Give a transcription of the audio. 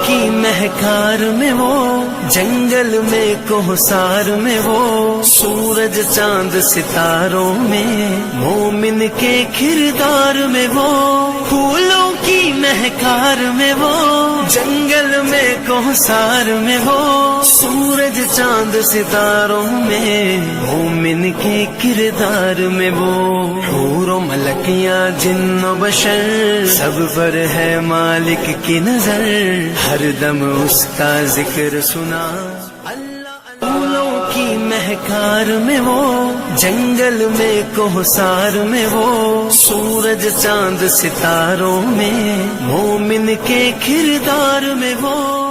की महकार में वो, जंगल में कोहसार में वो, सूरज चांद सितारों में, मोमिन के किरदार में वो, फूलों की महकार में वो, जंगल में कोहसार में वो, सूरज चांद सितारों में, मोमिन के किरदार में वो। हूरों मलकियां जिन्नो बशर, सब पर है मालिक की नजर, हर दम उसका जिक्र सुना। फूलों की महकार में वो, जंगल में कोहसार में वो, सूरज चांद सितारों में, मोमिन के किरदार में वो।